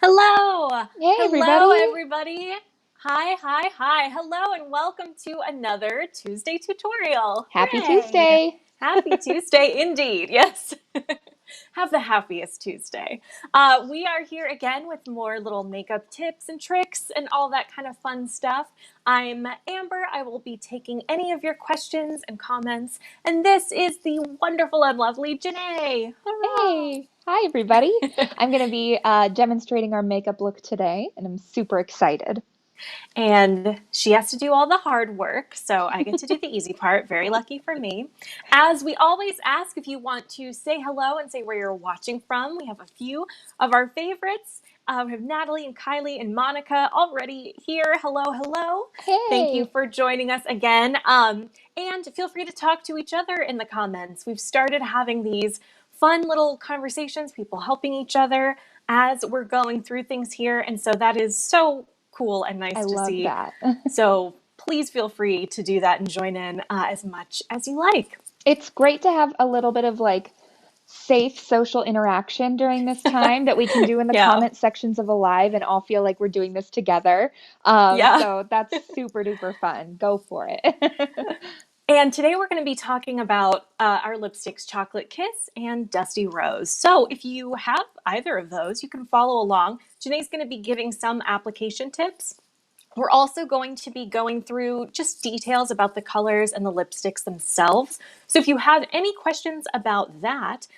Hello. Hey Hello, everybody. everybody. Hi, hi, hi. Hello, and welcome to another Tuesday tutorial. Happy Hooray. Tuesday. Happy Tuesday indeed. Yes. Have the happiest Tuesday. We are here again with more little makeup tips and tricks and all that kind of fun stuff. I'm Amber. I will be taking any of your questions and comments. And this is the wonderful and lovely Jené. Hurrah! Hey. Hi everybody. I'm going to be demonstrating our makeup look today and I'm super excited. And she has to do all the hard work, so I get to do the easy part. Very lucky for me. As we always ask, if you want to say hello and say where you're watching from, we have a few of our favorites. We have Natalie and Kylie and Monica already here. Hello, hello. Thank you Hey. for joining us again. And feel free to talk to each other in the comments. We've started having these fun little conversations, people helping each other as we're going through things here. And so that is so cool and I nice to love see. that. So please feel free to do that and join in as much as you like. It's great to have a little bit of safe social interaction during this time that we can do in the Yeah. comment sections of a live and all feel like we're doing this together. Yeah. So that's super duper fun. Go for it. And today we're going to be talking about our lipsticks, Chocolate Kiss and Dusty Rose. So if you have either of those, you can follow along. Janae's going to be giving some application tips. We're also going to be going through just details about the colors and the lipsticks themselves. So if you have any questions about that,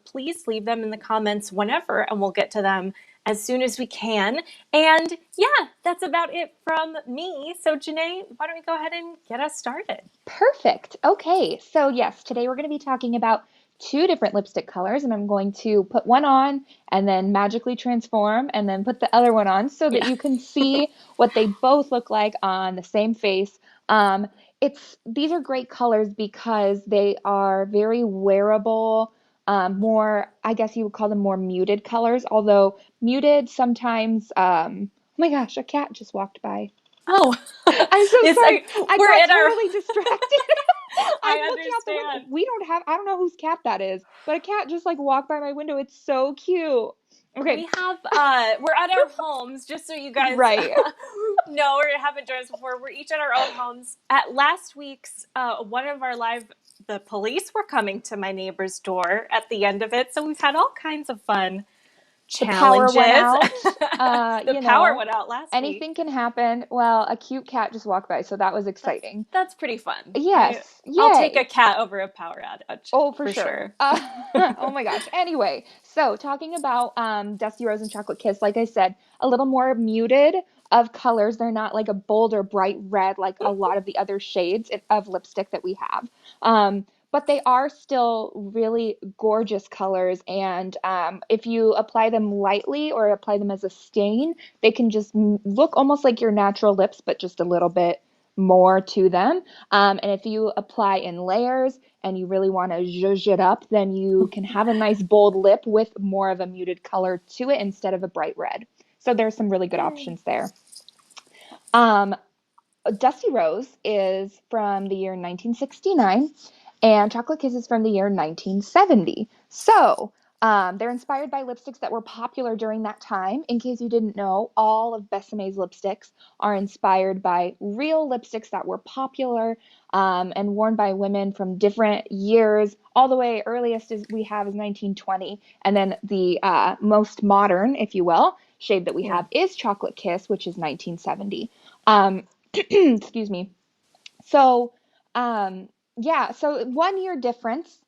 please leave them in the comments whenever, and we'll get to them as soon as we can. And yeah, that's about it from me. So Janae, why don't we go ahead and get us started? Perfect. Okay. So, yes, today we're going to be talking about two different lipstick colors, and I'm going to put one on and then magically transform and then put the other one on so that Yeah. you can see what they both look like on the same face. Um, these are great colors because they are very wearable, more, I guess you would call them more muted colors, although muted sometimes, oh my gosh, a cat just walked by. Oh, I'm so it's sorry. I we're got in our. totally distracted. I'm I looking out the window. understand. I don't know whose cat that is, but a cat just walked by my window. It's so cute. Okay, We have we're at our homes, just so you guys right. know or haven't joined us before. We're each at our own homes. At last week's one of our live, the police were coming to my neighbor's door at the end of it, so we've had all kinds of fun The power went challenges. out. The power went out last week. Anything can happen. Well, a cute cat just walked by, so that was That's exciting. that's pretty fun. Yes, I'll take yay. a cat over a power outage Oh, for for sure. sure. Oh my gosh. Anyway, so talking about Dusty Rose and Chocolate Kiss, like I said, a little more muted of colors. They're not like a bold or bright red like a lot of the other shades of lipstick that we have. But they are still really gorgeous colors. And if you apply them lightly or apply them as a stain, they can just look almost like your natural lips, but just a little bit more to them. And if you apply in layers, and you really want to zhuzh it up, then you can have a nice bold lip with more of a muted color to it instead of a bright red. So there's some really good Yay. options there. Um, Dusty Rose is from the year 1969, and Chocolate Kiss is from the year 1970. So they're inspired by lipsticks that were popular during that time. In case you didn't know, all of Besame's lipsticks are inspired by real lipsticks that were popular and worn by women from different years. All the way earliest is we have is 1920, and then the most modern, if you will, shade that we Yeah. have is Chocolate Kiss, which is 1970. Um, excuse me. So, yeah, so 1 year difference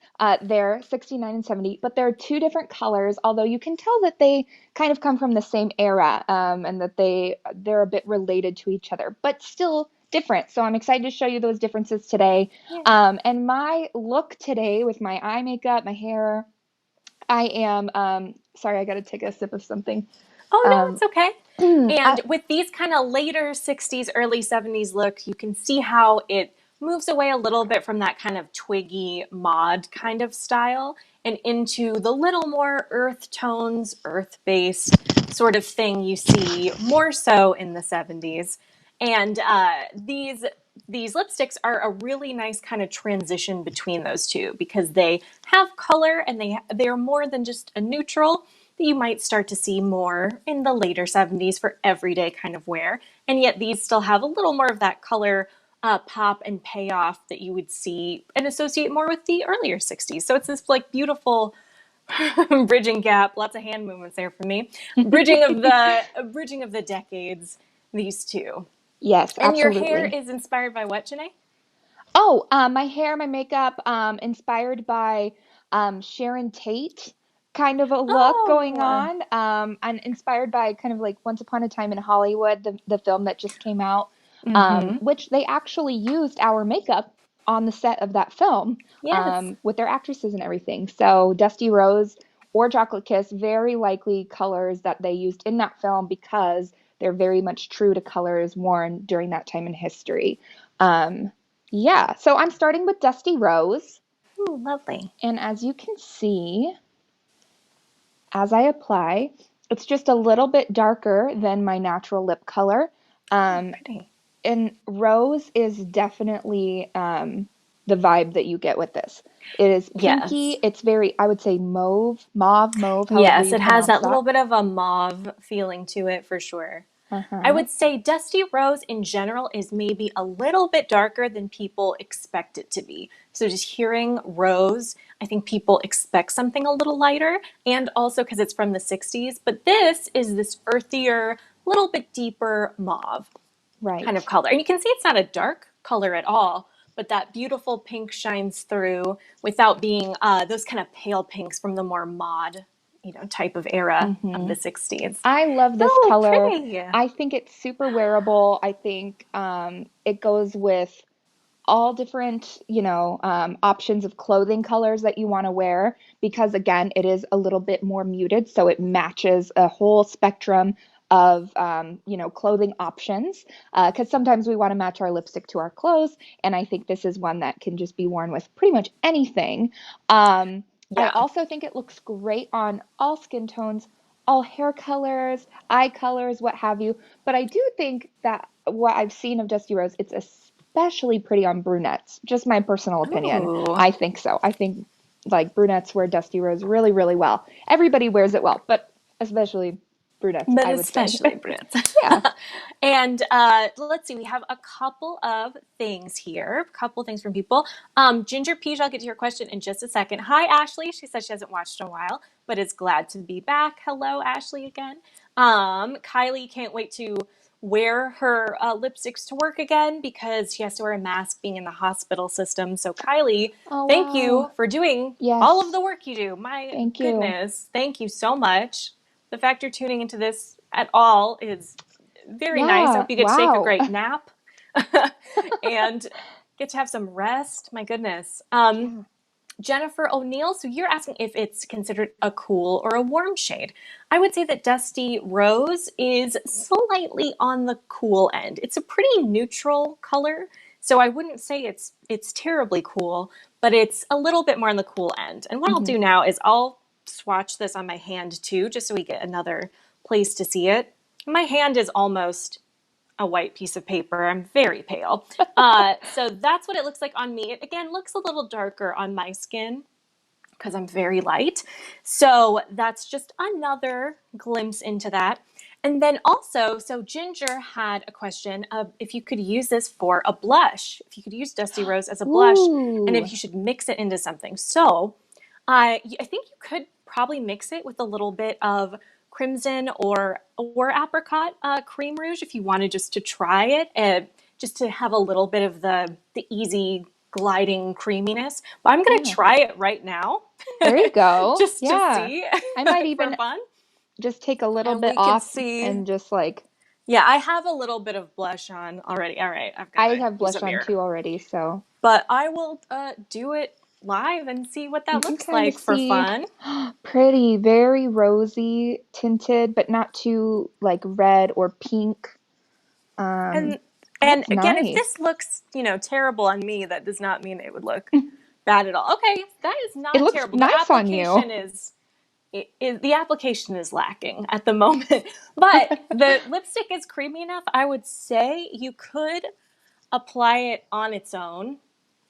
there, 69 and 70, but there are two different colors, although you can tell that they kind of come from the same era and that they're a bit related to each other, but still different. So I'm excited to show you those differences today. Yeah. And my look today with my eye makeup, my hair, I am, sorry, I got to take a sip of something. Oh no, Um, it's okay. I, And with these kind of later 60s, early 70s look, you can see how it moves away a little bit from that kind of twiggy mod kind of style and into the little more earth tones, earth based sort of thing you see more so in the 70s. And these these lipsticks are a really nice kind of transition between those two because they have color and they're more than just a neutral that you might start to see more in the later 70s for everyday kind of wear. And yet these still have a little more of that color pop and payoff that you would see and associate more with the earlier 60s. So it's this like beautiful bridging gap, lots of hand movements there for me. Bridging of the decades, these two. Yes, And your hair absolutely. is inspired by what, Jené? Oh, my hair, my makeup, inspired by Sharon Tate kind of a look going Oh, on, and inspired by kind of like Once Upon a Time in Hollywood, the film that just came out, mm-hmm. which they actually used our makeup on the set of that film, Yes. with their actresses and everything. So Dusty Rose or Chocolate Kiss, very likely colors that they used in that film because they're very much true to colors worn during that time in history. Um, yeah, so I'm starting with Dusty Rose, Ooh, lovely. and as you can see, as I apply, it's just a little bit darker than my natural lip color. Oh, Um, pretty. and rose is definitely the vibe that you get with this. It is pinky. Yes. It's very, I would say, mauve, however Yes, you it has pronounce that little that. bit of a mauve feeling to it for sure. I Uh-huh. would say Dusty Rose in general is maybe a little bit darker than people expect it to be. So just hearing Rose, I think people expect something a little lighter, and also because it's from the 60s. But this is this earthier, little bit deeper mauve kind of Right. color. And you can see it's not a dark color at all, but that beautiful pink shines through without being those kind of pale pinks from the more mod, type of era of Mm-hmm. the 60s. I love this Oh, color. pretty. I think it's super wearable. I think it goes with all different, options of clothing colors that you want to wear because, again, it is a little bit more muted, so it matches a whole spectrum of, clothing options. Because sometimes we want to match our lipstick to our clothes, and I think this is one that can just be worn with pretty much anything. I Yeah. also think it looks great on all skin tones, all hair colors, eye colors, what have you. But I do think that what I've seen of Dusty Rose, it's especially pretty on brunettes. Just my personal opinion. Ooh. I think so. I think like brunettes wear Dusty Rose really, really well. Everybody wears it well, but especially brunettes, But I would say. especially Brits. Yeah. And let's see, we have a couple of things here, a couple of things from people. Ginger Peach, I'll get to your question in just a second. Hi, Ashley. She says she hasn't watched in a while, but is glad to be back. Hello, Ashley, again. Kylie can't wait to wear her lipsticks to work again because she has to wear a mask being in the hospital system. So, Kylie, Oh, thank wow. you for doing all of Yes. the work you do. My Thank you. goodness. Thank you so much. The fact you're tuning into this at all is very nice. I Yeah. hope you get to take a Wow. great nap and get to have some rest. My goodness. Yeah. Jennifer O'Neill, so you're asking if it's considered a cool or a warm shade. I would say that Dusty Rose is slightly on the cool end. It's a pretty neutral color, so I wouldn't say it's terribly cool, but it's a little bit more on the cool end. And what I'll Hmm. do now is I'll swatch this on my hand too, just so we get another place to see it. My hand is almost a white piece of paper. I'm very pale. So that's what it looks like on me. It again looks a little darker on my skin because I'm very light. So that's just another glimpse into that. And then also, so Ginger had a question of if you could use this for a blush, if you could use Dusty Rose as a blush, and Ooh. if you should mix it into something. So I think you could probably mix it with a little bit of crimson or apricot cream rouge if you wanted just to try it, just to have a little bit of the easy gliding creaminess. But I'm gonna Yeah. try it right now, There you go. just to Yeah. see I might for even fun, just take a little and bit we could off see. and just like Yeah, I have a little bit of blush on already. All right, I've got I to have use blush a on mirror, too already, so but I will do it live and see what you that can looks kind of like for see fun. pretty, very rosy tinted, but not too like red or pink. And and That's again, if nice. this looks, terrible on me, that does not mean it would look bad at all. Okay, that is It not looks terrible. The nice on application you. is lacking at the moment, but the lipstick is creamy enough. I would say you could apply it on its own,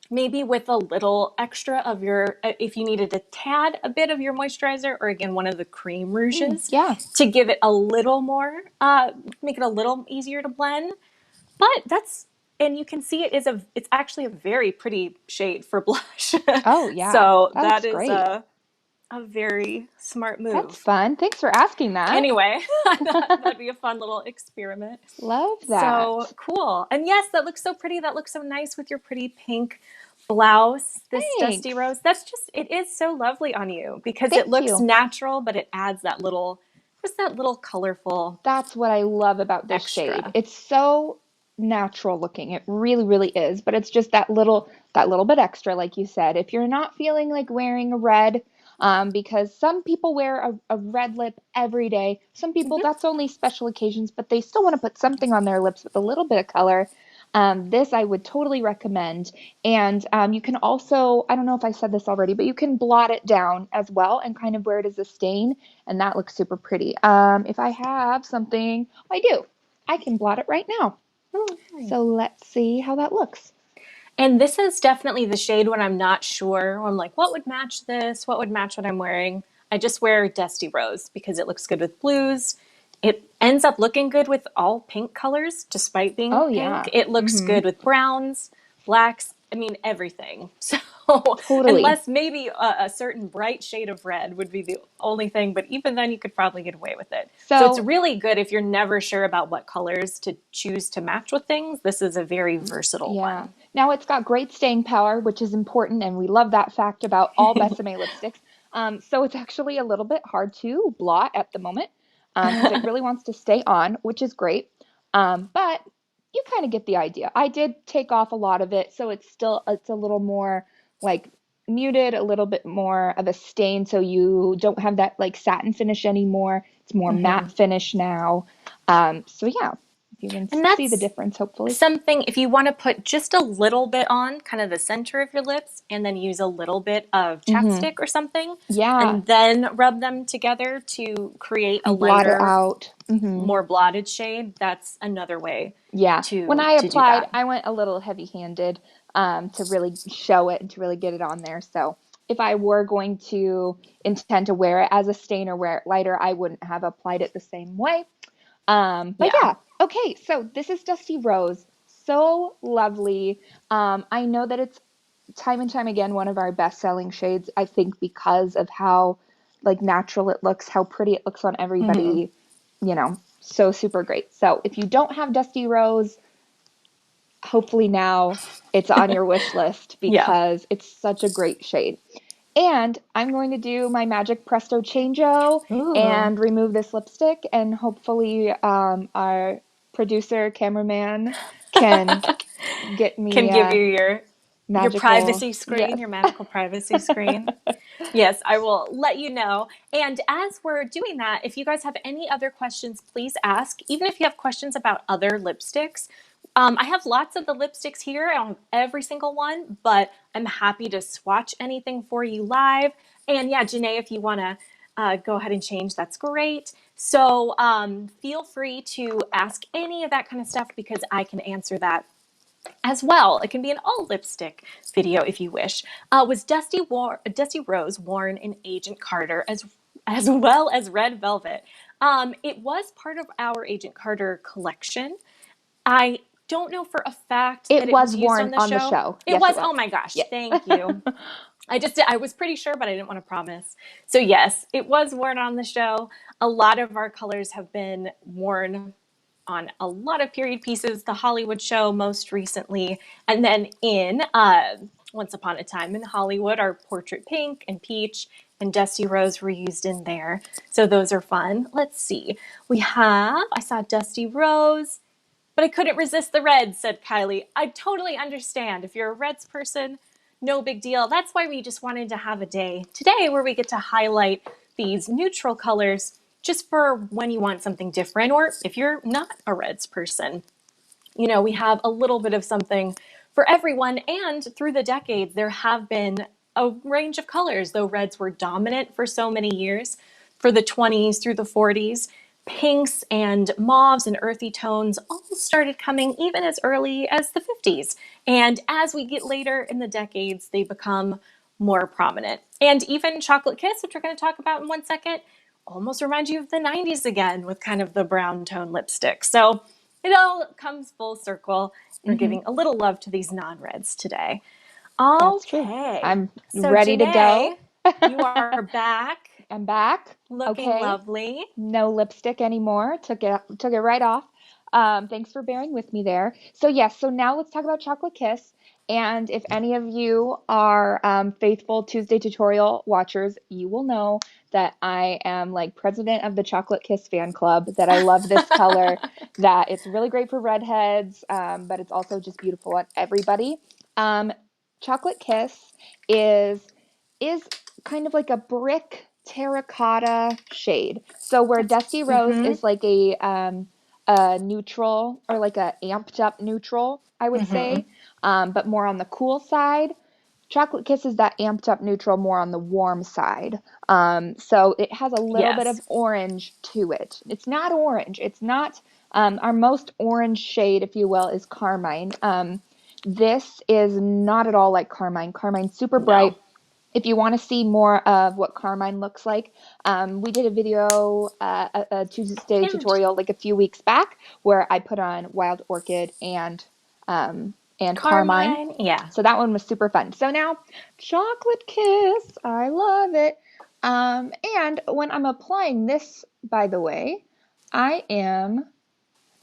maybe with a little extra of your, if you needed to tad a bit of your moisturizer, or again, one of the cream rouges Yeah. to give it a little more, make it a little easier to blend. But that's, and you can see it's actually a very pretty shade for blush. Oh, yeah. So That that looks is great. a very smart That's move. fun. Thanks for asking that. Anyway, I thought that'd be a fun little experiment. Love So that. cool. And yes, that looks so pretty. That looks so nice with your pretty pink blouse, this Dusty Thanks. Rose. That's just, it is so lovely on you because it Thank looks you. natural, but it adds that little, just that little colorful That's what I love about this shade. extra. It's so natural looking. It really, really is. But it's just that little bit extra, like you said. If you're not feeling like wearing a red, because some people wear a red lip every day. Some people, Hmm. that's only special occasions, but they still want to put something on their lips with a little bit of color. This I would totally recommend. And you can also, I don't know if I said this already, but you can blot it down as well and kind of wear it as a stain, and that looks super pretty. If I have something, I do. I can blot it right now. Oh, nice. So let's see how that looks. And this is definitely the shade when I'm not sure. I'm like, what would match this? What would match what I'm wearing? I just wear Dusty Rose because it looks good with blues. It ends up looking good with all pink colors, despite being Oh pink. yeah. It looks Mm-hmm. good with browns, blacks, I mean, everything. So, Totally. unless maybe a certain bright shade of red would be the only thing, but even then you could probably get away with it. So, it's So really good if you're never sure about what colors to choose to match with things. This is a very versatile yeah. one. Now it's got great staying power, which is important, and we love that fact about all Besame lipsticks. So it's actually a little bit hard to blot at the moment, because it really wants to stay on, which is great. But you kind of get the idea. I did take off a lot of it, so it's a little more like muted, a little bit more of a stain, so you don't have that like satin finish anymore. It's more Mhm. matte finish now. So yeah, you can And see the that's difference, hopefully. something, if you want to put just a little bit on kind of the center of your lips and then use a little bit of Mm-hmm. chapstick or something, Yeah, and then rub them together to create a and blot it lighter, out. Hmm. more blotted shade, that's another way Yeah. When I to do applied, that. I went a little heavy-handed to really show it and to really get it on there. So if I were going to intend to wear it as a stain or wear it lighter, I wouldn't have applied it the same way. But Yeah. yeah, okay. So this is Dusty Rose. So lovely. I know that it's time and time again one of our best-selling shades. I think because of how like natural it looks, how pretty it looks on Hmm. everybody. So super great. So if you don't have Dusty Rose, hopefully now it's on your wish list Yeah. because it's such a great shade. And I'm going to do my Magic Presto Changeo Ooh. and remove this lipstick, and hopefully our producer, cameraman can get Can me give you your magical. privacy screen, Yes. your magical privacy screen. Yes, I will let you know. And as we're doing that, if you guys have any other questions, please ask. Even if you have questions about other lipsticks, I have lots of the lipsticks here. I don't have every single one, but I'm happy to swatch anything for you live. And yeah, Jené, if you want to go ahead and change, that's great. So feel free to ask any of that kind of stuff because I can answer that as well. It can be an all lipstick video if you wish. Was Dusty Rose worn in Agent Carter as well as Red Velvet? It was part of our Agent Carter collection. I don't know for a fact It that it was was used on worn the on the show. show. It Yes, it was. was. Oh my gosh! Yeah. Thank you. I was pretty sure, but I didn't want to promise. So yes, it was worn on the show. A lot of our colors have been worn on a lot of period pieces, the Hollywood show most recently, and then in Once Upon a Time in Hollywood, our Portrait Pink and Peach and Dusty Rose were used in there. So those are fun. Let's see. I saw Dusty Rose, but I couldn't resist the reds, said Kylie. I totally understand. If you're a reds person, no big deal. That's why we just wanted to have a day today where we get to highlight these neutral colors just for when you want something different or if you're not a reds person. We have a little bit of something for everyone. And through the decades, there have been a range of colors, though reds were dominant for so many years, for the 20s through the 40s. pinks and mauves and earthy tones all started coming even as early as the 50s. And as we get later in the decades, they become more prominent. And even Chocolate Kiss, which we're going to talk about in 1 second, almost reminds you of the 90s again with kind of the brown tone lipstick. So it all comes full circle. We're Mm-hmm. giving a little love to these non-reds today. That's true. Okay. I'm So ready to Jené, go. you are back, I'm back. looking Okay. lovely. No lipstick anymore. Took it right off. Thanks for bearing with me there. So yes, so now let's talk about Chocolate Kiss. And if any of you are faithful Tuesday tutorial watchers, you will know that I am like president of the Chocolate Kiss fan club, that I love this color, that it's really great for redheads, but it's also just beautiful on everybody. Um, Chocolate Kiss is is kind of like a brick terracotta shade. So where Dusty Rose Mm-hmm. is like a neutral or like a amped up neutral, I would Mm-hmm. say, but more on the cool side. Chocolate Kiss is that amped up neutral, more on the warm side. So it has a little bit of Yes. orange to it. It's not orange. It's not our most orange shade, if you will, is Carmine. This is not at all like Carmine. Carmine's super bright. No. If you want to see more of what Carmine looks like, we did a video, a Tuesday And tutorial like a few weeks back where I put on Wild Orchid and Carmine. Carmine, yeah. So that one was super fun. So now, Chocolate Kiss, I love it. And when I'm applying this, by the way, I am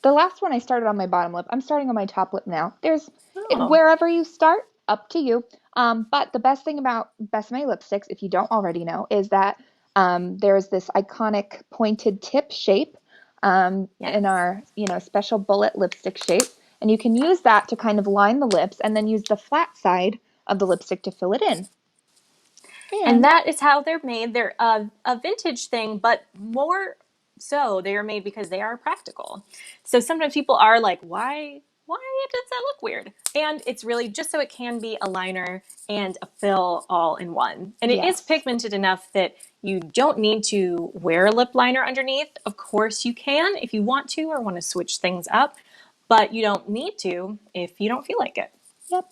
the last one I started on my bottom lip. I'm starting on my top lip now. There's Oh, wherever you start, up to you. But the best thing about Besame lipsticks, if you don't already know, is that there's this iconic pointed tip shape in yes. our special bullet lipstick shape, and you can use that to kind of line the lips, and then use the flat side of the lipstick to fill it in. And And that is how they're made. They're a vintage thing, but more so they are made because they are practical. So sometimes people are like, why does that look weird? And it's really just so it can be a liner and a fill all in one. And it is yes, pigmented enough that you don't need to wear a lip liner underneath. Of course you can if you want to or want to switch things up, but you don't need to if you don't feel like it. yep,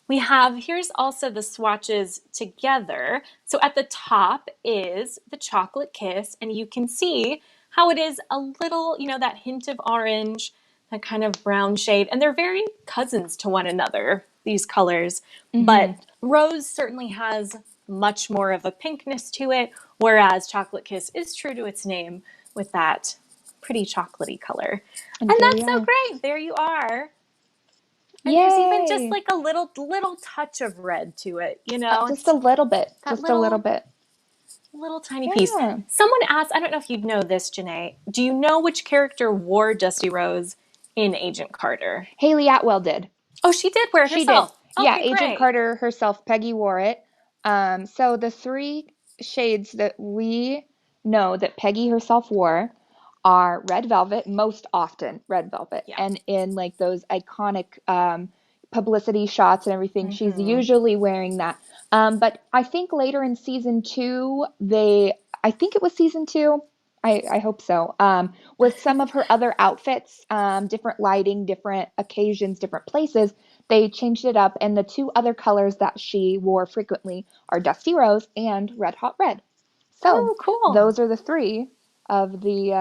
We have, here's also the swatches together. So at the top is the Chocolate Kiss, and you can see how it is a little, that hint of orange, that kind of brown shade, and they're very cousins to one another, these colors. mm-hmm. But Rose certainly has much more of a pinkness to it, whereas Chocolate Kiss is true to its name with that pretty chocolatey color. And And here we that's so are. great. There you are. And there's even just Yay! like a little touch of red to it, Just a It's little bit, that just a little bit. little tiny piece. Yeah. Someone asked, I don't know if you know this, Jené. Do you know which character wore Dusty Rose in Agent Carter? Haley Atwell did. Oh, she did wear it She did. herself. Yeah, Okay, Agent great. Carter herself, Peggy wore it. So the three shades that we know that Peggy herself wore are red velvet, most often red velvet. Yeah. And in like those iconic publicity shots and everything, she's Mm-hmm. usually wearing that. But I think later in season two, I think it was season two, I hope so, with some of her other outfits, different lighting, different occasions, different places, they changed it up. And the two other colors that she wore frequently are Dusty Rose and Red Hot Red. So Oh, cool. those are the three of the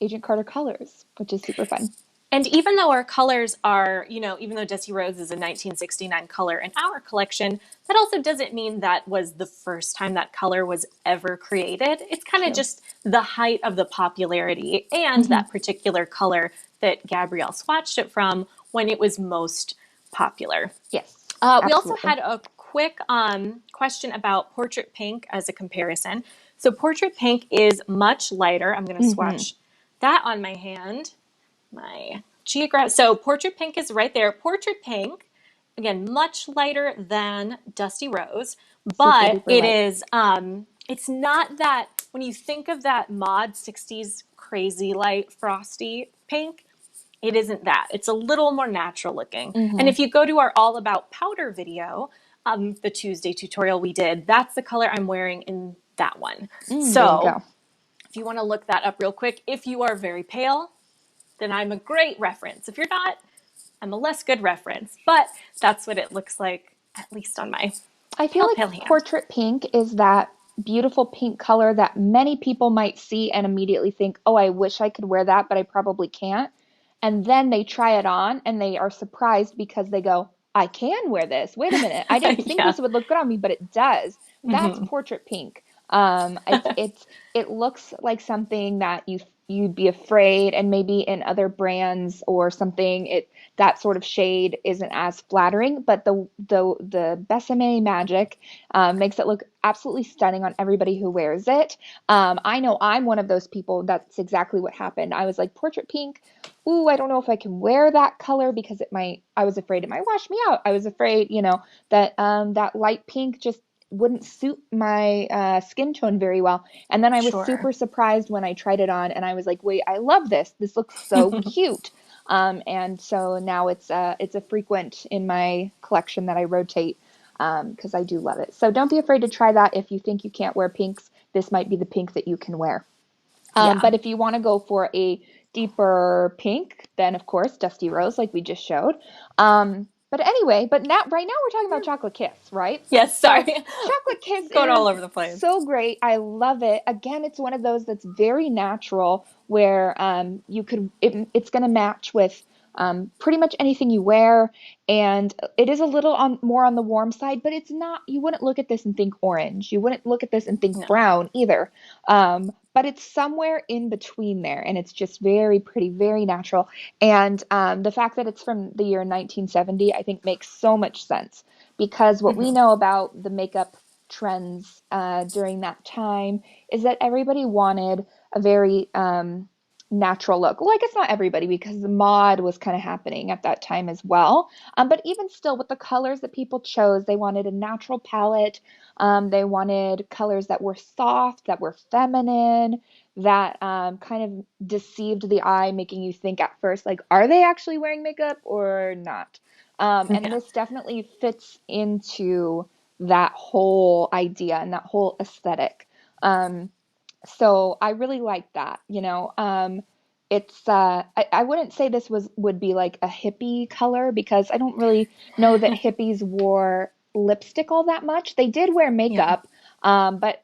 Agent Carter colors, which is super fun. And even though our colors are, even though Dusty Rose is a 1969 color in our collection, that also doesn't mean that was the first time that color was ever created. It's kind of True. just the height of the popularity and Hmm. that particular color that Gabrielle swatched it from when it was most popular. Yes, We also absolutely. had a quick question about Portrait Pink as a comparison. So Portrait Pink is much lighter. I'm going to Hmm. swatch that on my hand. My geograph. So Portrait Pink is right there. Portrait Pink, again, much lighter than Dusty Rose, Super but duper it light. is. It's not that when you think of that mod '60s crazy light frosty pink. It isn't that. It's a little more natural looking. And Hmm. if you go to our All About Powder video, the Tuesday tutorial we did, that's the color I'm wearing in that one. There you So go. If you want to look that up real quick, if you are very pale, then I'm a great reference. If you're not, I'm a less good reference. But that's what it looks like, at least on my I feel pale, like pale hand. portrait pink is that beautiful pink color that many people might see and immediately think, oh, I wish I could wear that, but I probably can't. And then they try it on and they are surprised because they go, I can wear this. Wait a minute. I didn't think Yeah. this would look good on me, but it does. That's Mm-hmm. portrait pink. It looks like something that you'd be afraid, and maybe in other brands or something, that sort of shade isn't as flattering, but the Besame magic makes it look absolutely stunning on everybody who wears it. I know I'm one of those people. That's exactly what happened. I was like, portrait pink. Ooh, I don't know if I can wear that color because I was afraid it might wash me out. I was afraid, that that light pink just wouldn't suit my skin tone very well. And then I was Sure. super surprised when I tried it on and I was like, wait, I love this. This looks so cute. And so now it's a frequent in my collection that I rotate because I do love it. So don't be afraid to try that. If you think you can't wear pinks, this might be the pink that you can wear. Yeah. But if you want to go for a deeper pink, then of course Dusty Rose, like we just showed. But anyway, right now we're talking about Chocolate Kiss, right? Yes, So sorry. Chocolate Kiss Going all is over the place. so great. I love it. Again, it's one of those that's very natural where it's going to match with pretty much anything you wear, and it is a little more on the warm side, but it's not. You wouldn't look at this and think orange. You wouldn't look at this and think No. brown either. But it's somewhere in between there, and it's just very pretty, very natural. And the fact that it's from the year 1970, I think makes so much sense because what we Mm-hmm. know about the makeup trends during that time is that everybody wanted a very natural look. Well, I guess not everybody because the mod was kind of happening at that time as well. But even still, with the colors that people chose, they wanted a natural palette. They wanted colors that were soft, that were feminine, that kind of deceived the eye, making you think at first, like, are they actually wearing makeup or not? And Yeah. this definitely fits into that whole idea and that whole aesthetic. Um, so I really like that, I wouldn't say this would be like a hippie color because I don't really know that hippies wore lipstick all that much. They did wear Yeah. makeup, but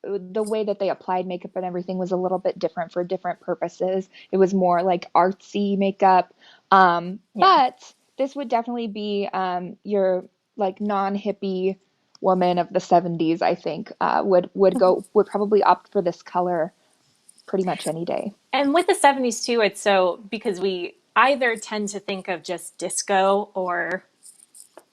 the way that they applied makeup and everything was a little bit different for different purposes. It was more like artsy makeup. Yeah. But this would definitely be your like non-hippie woman of the 70s, I think, would probably opt for this color pretty much any day. And with the 70s too, it's so because we either tend to think of just disco or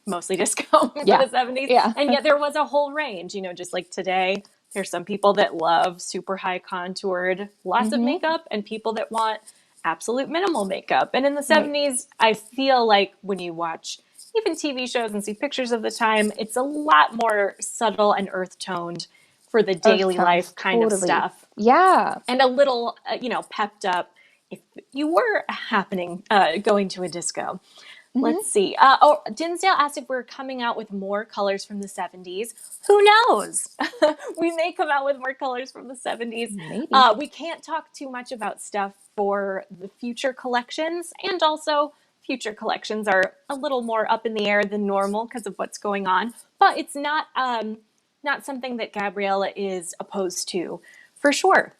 mostly disco for Yeah. the 70s. Yeah. And yet there was a whole range, just like today, there's some people that love super high contoured, lots of Mm-hmm. makeup, and people that want absolute minimal makeup. And in the Right. 70s, I feel like when you watch even TV shows and see pictures of the time, it's a lot more subtle and earth toned for the Earth daily tones, life kind of totally. stuff. Yeah. And a little, pepped up if you were going to a disco. Mm-hmm. Let's see. Dinsdale asked if we're coming out with more colors from the 70s. Who knows? We may come out with more colors from the 70s. Maybe. We can't talk too much about stuff for the future collections. And also, future collections are a little more up in the air than normal because of what's going on. But it's not something that Gabriella is opposed to, for sure.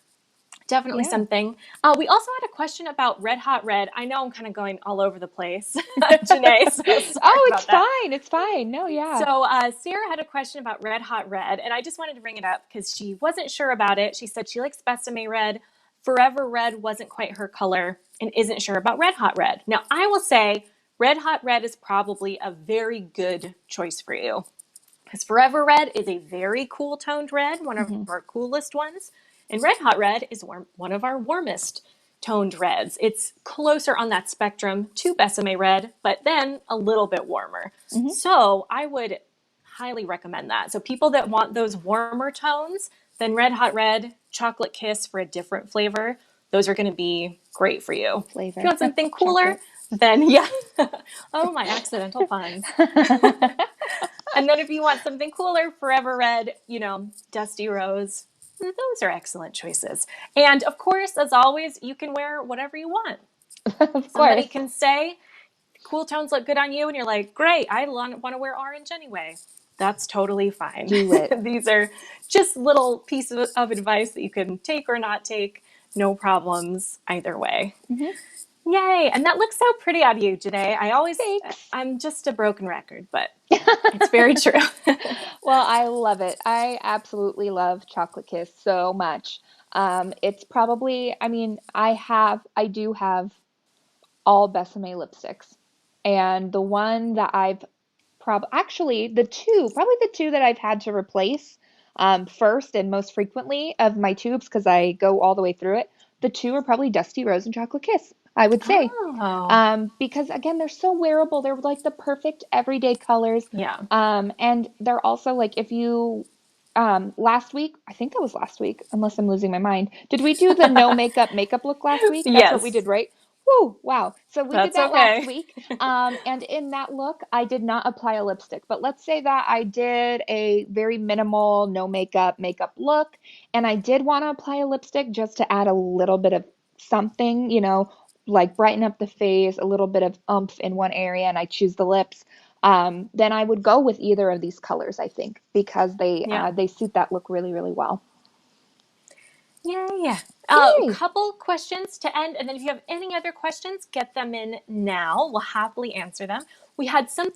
Definitely Yeah. something. We also had a question about Red Hot Red. I know I'm kind of going all over the place, Jené, so sorry Oh, it's about that. fine. It's fine. No, yeah. So Sarah had a question about Red Hot Red, and I just wanted to bring it up because she wasn't sure about it. She said she likes Besame Red. Forever Red wasn't quite her color and isn't sure about Red Hot Red. Now, I will say Red Hot Red is probably a very good choice for you because Forever Red is a very cool toned red, one of Mm-hmm. our coolest ones. And Red Hot Red is one of our warmest toned reds. It's closer on that spectrum to Besame Red, but then a little bit warmer. Mm-hmm. So I would highly recommend that. So people that want those warmer tones, then Red Hot Red, Chocolate Kiss for a different flavor, those are going to be great for you. If you Flavor. want something cooler, Chocolate. then yeah. Oh, my accidental puns. And then if you want something cooler, Forever Red, Dusty Rose, Those are excellent choices. And of course, as always, you can wear whatever you want. Of Somebody course. can say, cool tones look good on you, and you're like, great, I want to wear orange anyway. That's totally fine. Do it. These are just little pieces of advice that you can take or not take. No problems either way. Mm-hmm. Yay. And that looks so pretty on you, Jené. Thanks. I'm just a broken record, but it's very true. Well, I love it. I absolutely love Chocolate Kiss so much. It's probably, I mean, I do have all Besame lipsticks. And the one that I've actually probably the two that I've had to replace first and most frequently of my tubes because I go all the way through it. The two are probably Dusty Rose and Chocolate Kiss, I would say. Oh, Because again, they're so wearable. They're like the perfect everyday colors. yeah. And they're also like if you last week, I think that was last week, unless I'm losing my mind. Did we do the no makeup look last week? That's what we Yes, did, right? Woo, wow. So we did that's that last okay. week. And in that look, I did not apply a lipstick. But let's say that I did a very minimal no makeup look, and I did want to apply a lipstick just to add a little bit of something, like brighten up the face, a little bit of oomph in one area, and I choose the lips. Then I would go with either of these colors, I think, because Yeah. they suit that look really, really well. Yay. A Yay! couple questions to end, and then if you have any other questions, get them in now. We'll happily answer them. We had some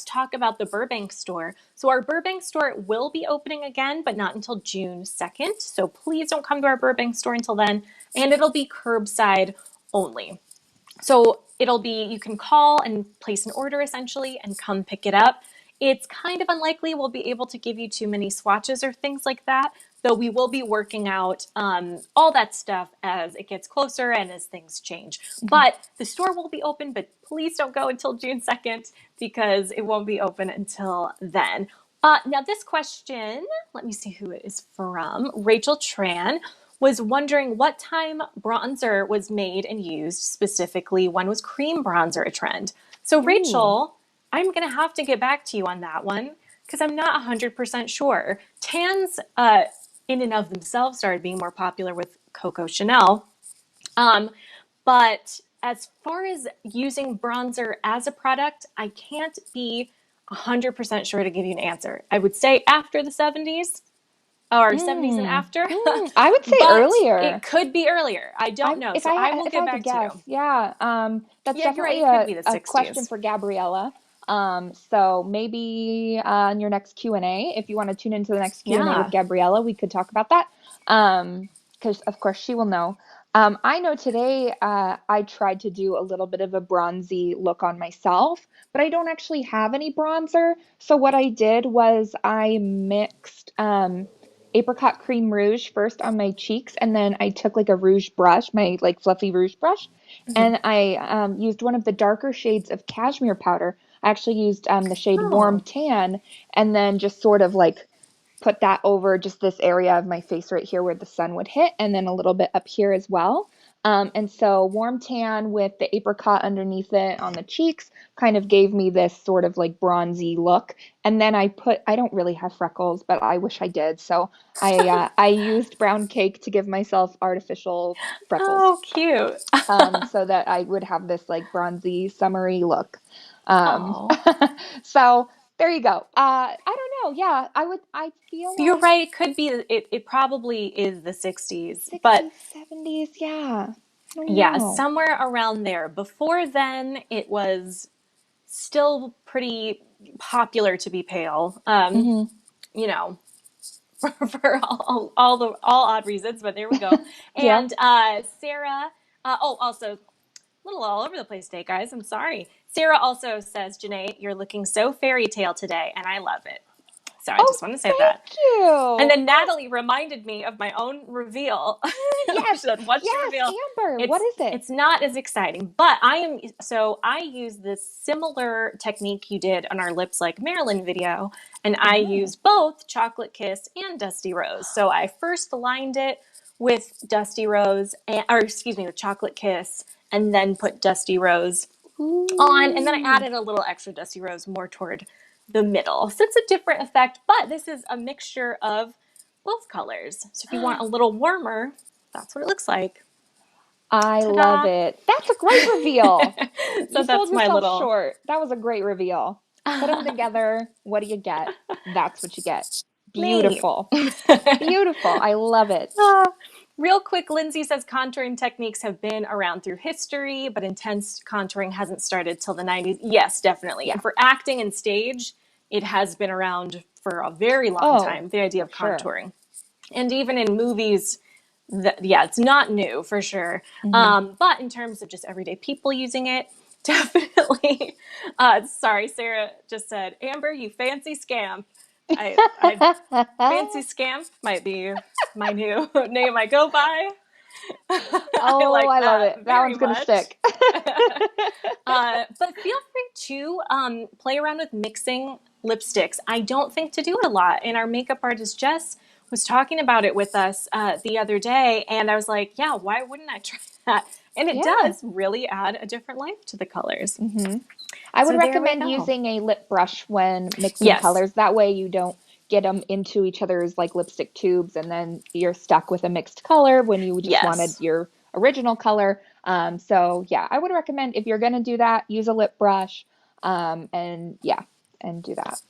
talk about the Burbank store. So our Burbank store will be opening again, but not until June 2nd. So please don't come to our Burbank store until then, and it'll be curbside only. So you can call and place an order essentially and come pick it up. It's kind of unlikely we'll be able to give you too many swatches or things like that, though we will be working out all that stuff as it gets closer and as things change. Mm-hmm. But the store will be open, but please don't go until June 2nd because it won't be open until then. Now, this question, let me see who it is from. Rachel Tran was wondering what time bronzer was made and used, specifically when was cream bronzer a trend. So Ooh. Rachel, I'm going to have to get back to you on that one because I'm not 100% sure. Tans in and of themselves started being more popular with Coco Chanel. But as far as using bronzer as a product, I can't be 100% sure to give you an answer. I would say after the 70s or 70s and after, I would say but earlier. it could be earlier. I don't know. So I will If I get had to back to guess, you. yeah, that's Yeah, you're right. definitely It could be the a question 60s. for Gabriella. So maybe in your next Q&A, if you want to tune into the next Q&A with Yeah. Gabriella, we could talk about that. Because of course she will know. I know today I tried to do a little bit of a bronzy look on myself, but I don't actually have any bronzer. So what I did was I mixed apricot cream rouge first on my cheeks, and then I took like a rouge brush, my like fluffy rouge brush, Mhm. and I used one of the darker shades of cashmere powder. I actually used the shade Warm Oh. Tan, and then just sort of like put that over just this area of my face right here where the sun would hit, and then a little bit up here as well. And so Warm Tan with the apricot underneath it on the cheeks kind of gave me this sort of like bronzy look. And then I don't really have freckles, but I wish I did. So I used brown cake to give myself artificial freckles, Oh, cute. so that I would have this like bronzy, summery look. Um, Oh. so there you go. I don't know. Yeah, I feel You're like right. It could be, it probably is the 60s, but 60s, 70s. Yeah, I don't yeah, know. somewhere around there. Before then, it was still pretty popular to be pale. Hmm. You know, for all odd reasons, but there we go. Yeah. And Sarah, also a little all over the place today, guys. I'm sorry. Sarah also says, Jené, you're looking so fairy tale today, and I love it. So I Oh, just want to say that. thank you. And then Natalie reminded me of my own reveal. She Yes, said, "What's your yes, reveal?" Amber. What It's is it? it's not as exciting, but I use this similar technique you did on our Lips Like Marilyn video, and I Oh. used both Chocolate Kiss and Dusty Rose. So I first lined it with Dusty Rose, with Chocolate Kiss, and then put Dusty Rose on, and then I Ooh. added a little extra Dusty Rose more toward the middle. So it's a different effect, but this is a mixture of both colors. So if you want a little warmer, that's what it looks like. I Ta-da. love it. That's a great reveal. So You that's sold my yourself little short. That was a great reveal. Put them together. What do you get? That's what you get. neat. Beautiful. Beautiful. I love it. Real quick, Lindsay says contouring techniques have been around through history, but intense contouring hasn't started till the 90s. Yes, definitely. Yeah. And for acting and stage, it has been around for a very long time, the idea of contouring. And even in movies, it's not new for sure. But in terms of just everyday people using it, definitely. Sorry, Sarah just said, Amber, you fancy scamp. Fancy scamp might be my new name I go by. I like I love that it. That very one's going to much. stick. But feel free to play around with mixing lipsticks. I don't think to do it a lot. And our makeup artist, Jess, was talking about it with us the other day. And I was like, yeah, why wouldn't I try that? And it does really add a different life to the colors. I would So there we recommend go. using a lip brush when mixing Yes. colors. That way you don't get them into each other's like lipstick tubes and then you're stuck with a mixed color when you just wanted your original color. So yeah, I would recommend if you're going to do that, use a lip brush and do that.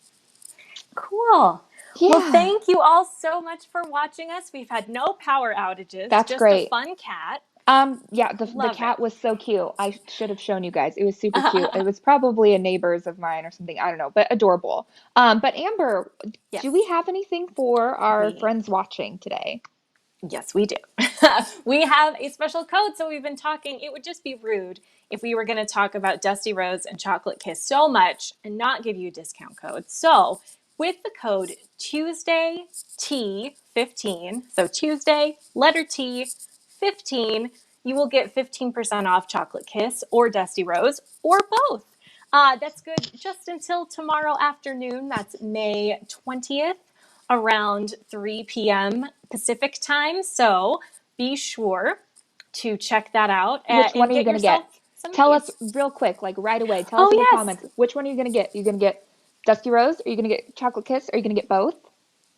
Cool. Yeah. Well, thank you all so much for watching us. We've had no power outages. That's just great. a fun cat. The cat was so cute. I should have shown you guys. It was super cute. It was probably a neighbor's of mine or something. I don't know, but adorable. But Amber, do we have anything for our friends watching today? Yes, we do. We have a special code. So we've been talking. It would just be rude if we were going to talk about Dusty Rose and Chocolate Kiss so much and not give you a discount code. So with the code Tuesday T15, so Tuesday, letter T, 15, you will get 15% off Chocolate Kiss or Dusty Rose or both. That's good just until tomorrow afternoon. That's May 20th around 3 p.m. Pacific time. So be sure to check that out. Which one are you going to get? Tell us real quick, like right away. Tell us in the comments. Which one are you going to get? Are you going to get Dusty Rose? Are you going to get Chocolate Kiss? Are you going to get both?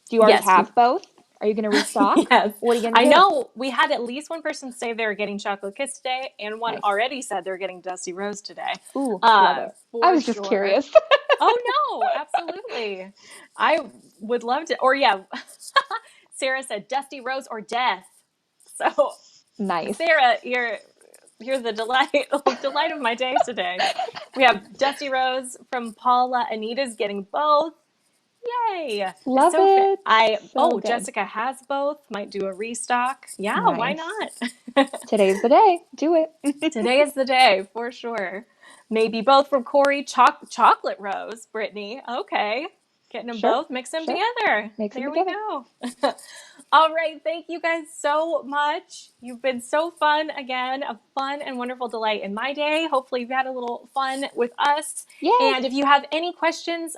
Do you already have both? Are you going to restock? Yes. What are you going to do? I know we had at least one person say they were getting Chocolate Kiss today, and one already said they're getting Dusty Rose today. Ooh, love it. I was just curious. Oh, no, absolutely. I would love to. Or, Sarah said Dusty Rose or death. So, nice. Sarah, you're the delight of my day today. We have Dusty Rose from Paula. Anita's getting both. Yay! Love it. Jessica has both. Might do a restock. Yeah, nice. Why not? Today's the day. Do it. Today is the day for sure. Maybe both from Corey. Chocolate Rose, Brittany. Okay, getting them both. Mix them together. There we go. All right. Thank you guys so much. You've been so fun again. A fun and wonderful delight in my day. Hopefully you've had a little fun with us. Yay. And if you have any questions,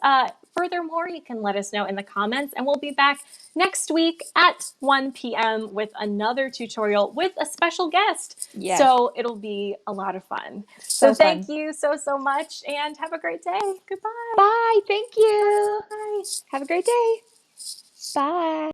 furthermore, you can let us know in the comments. And we'll be back next week at 1 p.m. with another tutorial with a special guest. Yes. So it'll be a lot of fun. So thank you so much and have a great day. Goodbye. Bye. Thank you. Bye. Have a great day. Bye.